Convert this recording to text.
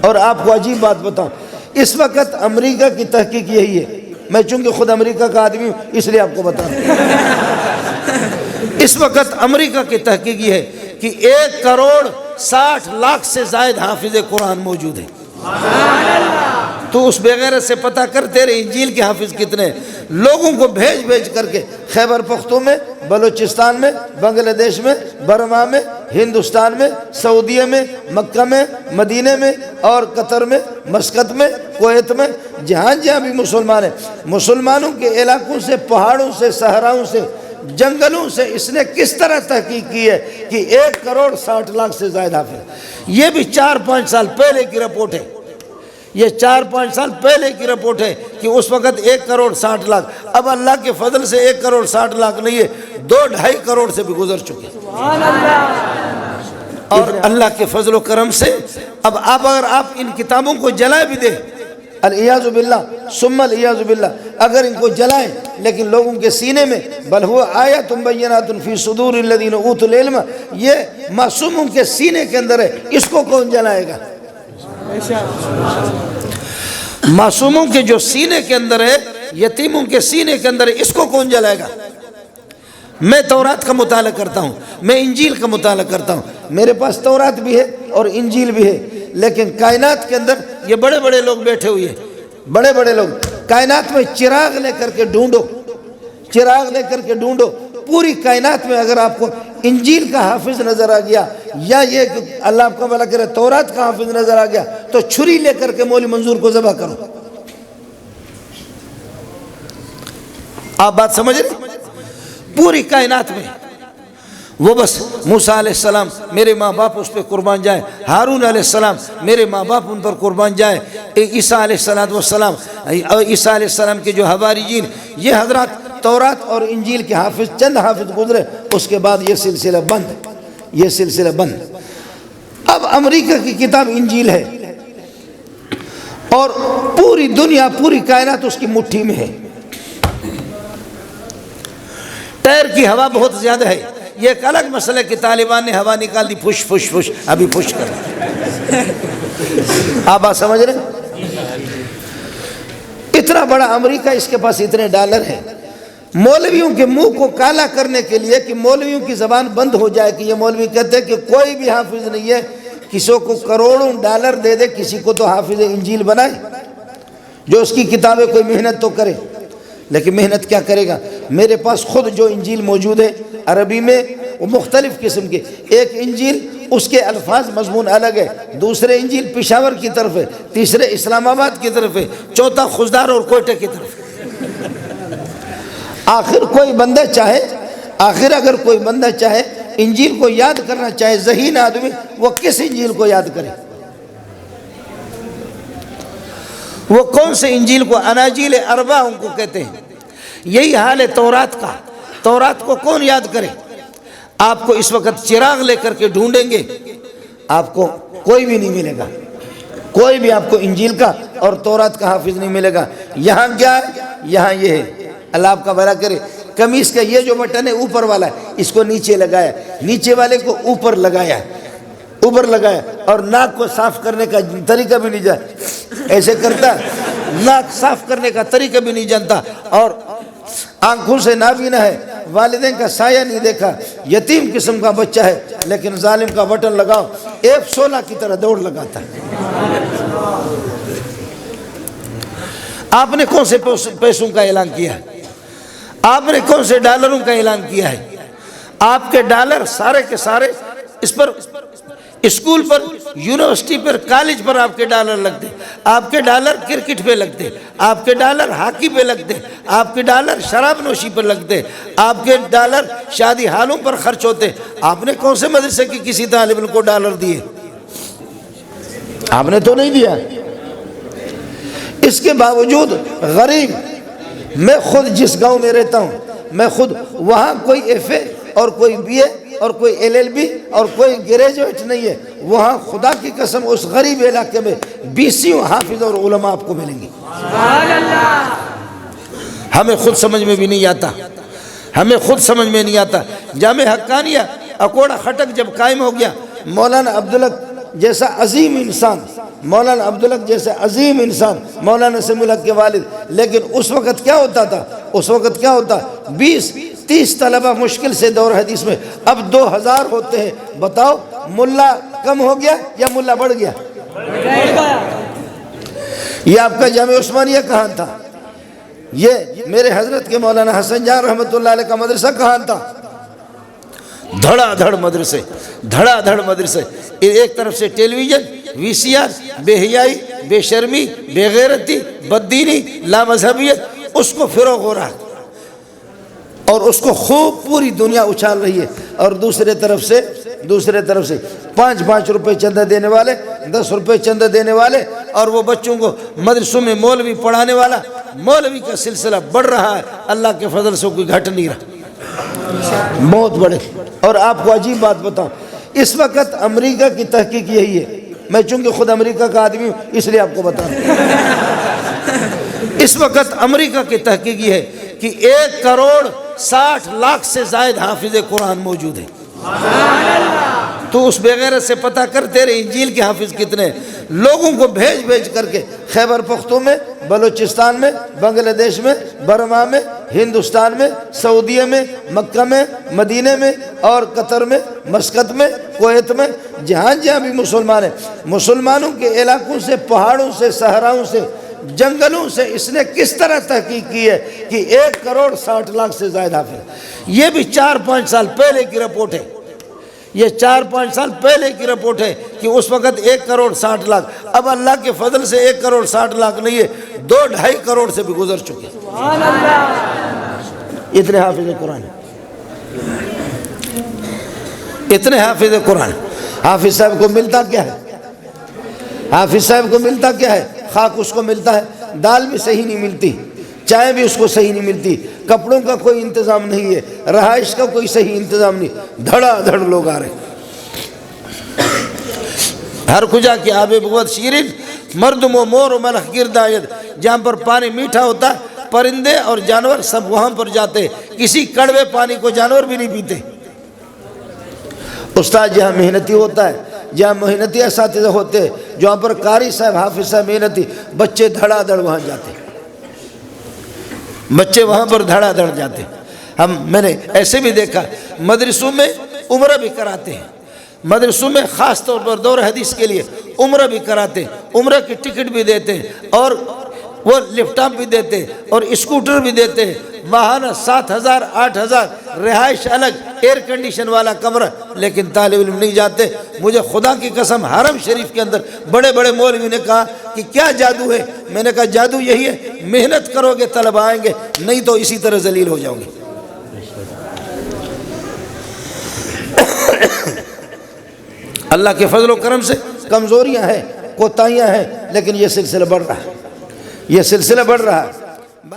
اور آپ کو عجیب بات بتاؤں، اس وقت امریکہ کی تحقیق یہی ہے، میں چونکہ خود امریکہ کا آدمی ہوں اس لیے آپ کو بتا رہا ہوں، اس وقت امریکہ کی تحقیق یہ ہے کہ 1,60,00,000 سے زائد حافظ قرآن موجود ہیں۔ تو اس بغیرت سے پتہ کر تیرے انجیل کے حافظ کتنے ہیں۔ لوگوں کو بھیج کر کے خیبر پختون میں، بلوچستان میں، بنگلہ دیش میں، برما میں، ہندوستان میں، سعودیہ میں، مکہ میں، مدینہ میں اور قطر میں، مسقط میں، کویت میں، جہاں جہاں بھی مسلمان ہیں، مسلمانوں کے علاقوں سے، پہاڑوں سے، صحراؤں سے، جنگلوں سے اس نے کس طرح تحقیق کی ہے کہ 1,60,00,000 سے زائد حافظ۔ یہ بھی 4-5 سال پہلے کی رپورٹ ہے، یہ 4-5 سال پہلے کی رپورٹ ہے کہ اس وقت 1,60,00,000۔ اب اللہ کے فضل سے 1,60,00,000 نہیں ہے، 2-2.5 کروڑ سے بھی گزر چکے، اور اللہ کے فضل و کرم سے اب اگر آپ ان کتابوں کو جلا بھی دیں، العیاذ باللہ ثم العیاذ باللہ، اگر ان کو جلائیں لیکن لوگوں کے سینے میں بل ہوا آیات بینات فی صدور الذین اوتوا العلم، یہ معصوموں کے سینے کے اندر ہے، اس کو کون جلائے گا؟ معصوموں کے جو سینے کے اندر ہے، یتیموں کے سینے کے اندر ہے، اس کو کون جلائے گا؟ میں تورات کا مطالعہ کرتا ہوں، میں انجیل کا مطالعہ کرتا ہوں، میرے پاس تورات بھی ہے اور انجیل بھی ہے، لیکن کائنات کے اندر یہ بڑے بڑے لوگ بیٹھے ہوئے ہیں، بڑے بڑے لوگ کائنات میں چراغ لے کر کے ڈھونڈو، چراغ لے کر کے ڈھونڈو، پوری کائنات میں اگر آپ کو انجیل کا حافظ نظر آ گیا یا یہ کہ اللہ آپ کا بھلا کرے تورات کا حافظ نظر آ گیا تو چھری لے کر کے مولوی منظور کو ذبح کرو۔ آپ بات سمجھ رہے؟ پوری کائنات میں وہ بس موسیٰ علیہ السلام میرے ماں باپ اس پہ قربان جائے، ہارون علیہ السلام میرے ماں باپ ان پر قربان جائے، عیسیٰ علیہ السلام عیسیٰ علیہ السلام کے جو حواریین، یہ حضرات تورات اور انجیل کے حافظ، چند حافظ گزرے، اس کے بعد یہ سلسلہ بند، یہ سلسلہ بند۔ اب امریکہ کی کتاب انجیل ہے اور پوری دنیا، پوری کائنات اس کی مٹھی میں ہے، ٹائر کی ہوا بہت زیادہ ہے۔ یہ ایک الگ مسئلہ کہ طالبان نے ہوا نکال دی، پھش پھش پھش، ابھی پھش کر۔ آپ بات سمجھ رہے ہیں؟ اتنا بڑا امریکہ، اس کے پاس اتنے ڈالر ہیں، مولویوں کے منہ کو کالا کرنے کے لیے کہ مولویوں کی زبان بند ہو جائے، کہ یہ مولوی کہتے ہیں کہ کوئی بھی حافظ نہیں ہے، کسی کو کروڑوں ڈالر دے دے، کسی کو تو حافظ انجیل بنائے، جو اس کی کتابیں کوئی محنت تو کرے، لیکن محنت کیا کرے گا؟ میرے پاس خود جو انجیل موجود ہے عربی میں، وہ مختلف قسم کے، ایک انجیل اس کے الفاظ مضمون الگ ہے، دوسرے انجیل پشاور کی طرف ہے، تیسرے اسلام آباد کی طرف ہے، چوتھا خوزدار اور کوئٹہ کی طرف ہے۔ آخر کوئی بندہ چاہے، آخر اگر کوئی بندہ چاہے انجیل کو یاد کرنا چاہے، ذہین آدمی، وہ کس انجیل کو یاد کرے؟ وہ کون سے انجیل کو؟ اناجیل اربع ان کو کہتے ہیں۔ یہی حال ہے تورات کا، تورات کو کون یاد کرے؟ آپ کو اس وقت چراغ لے کر کے ڈھونڈیں گے، آپ کو کوئی بھی نہیں ملے گا، کوئی بھی آپ کو انجیل کا اور تورات کا حافظ نہیں ملے گا۔ یہاں کیا ہے؟ یہاں یہ ہے، اللہ آپ کا بھلا کرے، قمیص کا یہ جو بٹن ہے اوپر والا ہے، اس کو نیچے لگایا، نیچے والے کو اوپر لگایا، اوپر لگایا، اور ناک کو صاف کرنے کا طریقہ بھی نہیں جانتا، ایسے کرتا، ناک صاف کرنے کا طریقہ بھی نہیں جانتا، اور آنکھوں سے نابینا ہے، والدین کا سایہ نہیں دیکھا، یتیم قسم کا بچہ ہے، لیکن ظالم کا بٹن لگاؤ F-16 کی طرح دوڑ لگاتا ہے۔ آپ نے کون سے پیسوں کا اعلان کیا ہے؟ آپ نے کون سے ڈالروں کا اعلان کیا ہے؟ آپ کے ڈالر سارے کے سارے اس پر، اسکول پر، یونیورسٹی پر، کالج پر آپ کے ڈالر لگتے، آپ کے ڈالر کرکٹ پہ لگتے، آپ کے ڈالر ہاکی پہ لگتے، آپ کے ڈالر شراب نوشی پر لگتے، آپ کے ڈالر شادی حالوں پر خرچ ہوتے۔ آپ نے کون سے مدرسے کی کسی طالب علم کو ڈالر دیے؟ آپ نے تو نہیں دیا۔ اس کے باوجود غریب، میں خود جس گاؤں میں رہتا ہوں، میں خود وہاں کوئی ایف اے اور کوئی بی اے اور کوئی LLB اور کوئی گریجویٹ نہیں ہے، وہاں خدا کی قسم اس غریب علاقے میں 20 حافظ اور علماء آپ کو ملیں گے۔ ہمیں خود سمجھ میں بھی نہیں آتا، ہمیں خود سمجھ میں نہیں آتا۔ جامع حقانیہ اکوڑا خٹک جب قائم ہو گیا، مولانا عبدالحق جیسا عظیم انسان مولانا عبدالحق جیسے عظیم انسان مولانا سمیع الحق کے والد، لیکن اس وقت کیا ہوتا تھا؟ اس وقت کیا ہوتا؟ 20-30 طلبہ مشکل سے دور حدیث میں، اب 2000 ہوتے ہیں۔ بتاؤ ملا کم ہو گیا یا ملا بڑھ گیا؟ یہ آپ کا جامع عثمانیہ کہاں تھا؟ یہ میرے حضرت کے مولانا حسن جان رحمۃ اللہ علیہ کا مدرسہ کہاں تھا؟ دھڑا دھڑ مدرسے، دھڑا دھڑ مدرسے، ایک طرف سے ٹیلی ویژن، وی سی آر، بے حیائی، بے شرمی، بے غیرتی، بددینی، لامذہبیت، اس کو فروغ ہو رہا ہے اور اس کو خوب پوری دنیا اچھال رہی ہے۔ اور دوسرے طرف سے 5 روپے چندہ دینے والے، 10 روپے چندہ دینے والے، اور وہ بچوں کو مدرسوں میں مولوی پڑھانے والا، مولوی کا سلسلہ بڑھ رہا ہے، اللہ کے فضل سے کوئی گھٹ نہیں رہا، بہت بڑے۔ اور آپ کو عجیب بات بتاؤں، اس وقت امریکہ کی تحقیق یہی ہے، میں چونکہ خود امریکہ کا آدمی ہوں اس لیے آپ کو بتا رہا ہوں، اس وقت امریکہ کی تحقیق یہ ہے کہ 1,60,00,000 سے زائد حافظ قرآن موجود ہیں۔ تو اس بغیرت سے پتہ کر تیرے انجیل کے حافظ کتنے ہیں۔ لوگوں کو بھیج کر کے خیبر پختون میں، بلوچستان میں، بنگلہ دیش میں، برما میں، ہندوستان میں، سعودیہ میں، مکہ میں، مدینہ میں اور قطر میں، مسقط میں، کویت میں، جہاں جہاں بھی مسلمان ہیں، مسلمانوں کے علاقوں سے، پہاڑوں سے، صحراؤں سے، جنگلوں سے اس نے کس طرح تحقیق کی ہے کہ 1,60,00,000 سے زائد حافظ۔ یہ بھی 4-5 سال پہلے کی رپورٹ ہے، یہ 4-5 سال پہلے کی رپورٹ ہے کہ اس وقت 1,60,00,000، اب اللہ کے فضل سے 1,60,00,000 نہیں ہے، 2-2.5 کروڑ سے بھی گزر چکے، اتنے حافظ قرآن، اتنے حافظ قرآن۔ حافظ صاحب کو ملتا کیا ہے؟ حافظ صاحب کو ملتا کیا ہے؟ خاک اس کو ملتا ہے، دال بھی صحیح نہیں ملتی، چائے بھی اس کو صحیح نہیں ملتی، کپڑوں کا کوئی انتظام نہیں ہے، رہائش کا کوئی صحیح انتظام نہیں، دھڑا دھڑ لوگ آ رہے ہیں۔ ہر کجا کی آب بغوت شیرین، مردم و مور و ملخ گرد آید، جہاں پر پانی میٹھا ہوتا ہے پرندے اور جانور سب وہاں پر جاتے، کسی کڑوے پانی کو جانور بھی نہیں پیتے۔ استاد جہاں محنتی ہوتا ہے، جہاں محنتی اساتذہ ہوتے ہیں، جہاں پر قاری صاحب، حافظ صاحب محنتی، بچے دھڑا دھڑ وہاں جاتے، بچے وہاں پر دھڑا دھڑ جاتے۔ میں نے ایسے بھی دیکھا مدرسوں میں عمرہ بھی کراتے ہیں، مدرسوں میں خاص طور پر دور حدیث کے لیے عمرہ بھی کراتے ہیں، عمرہ کی ٹکٹ بھی دیتے ہیں اور وہ لیپ ٹاپ بھی دیتے ہیں اور اسکوٹر بھی دیتے ہیں، ماہانہ 7,000 8,000 رہائش الگ، ایئر کنڈیشن والا کمرہ، لیکن طالب علم نہیں جاتے۔ مجھے خدا کی قسم حرم شریف کے اندر بڑے بڑے مولوی نے کہا کہ کیا جادو ہے؟ میں نے کہا جادو یہی ہے، محنت کرو گے طلبہ آئیں گے، نہیں تو اسی طرح ذلیل ہو جاؤ گے۔ اللہ کے فضل و کرم سے کمزوریاں ہیں، کوتاہیاں ہیں، لیکن یہ سلسلہ بڑھ رہا ہے، یہ سلسلہ بڑھ رہا ہے۔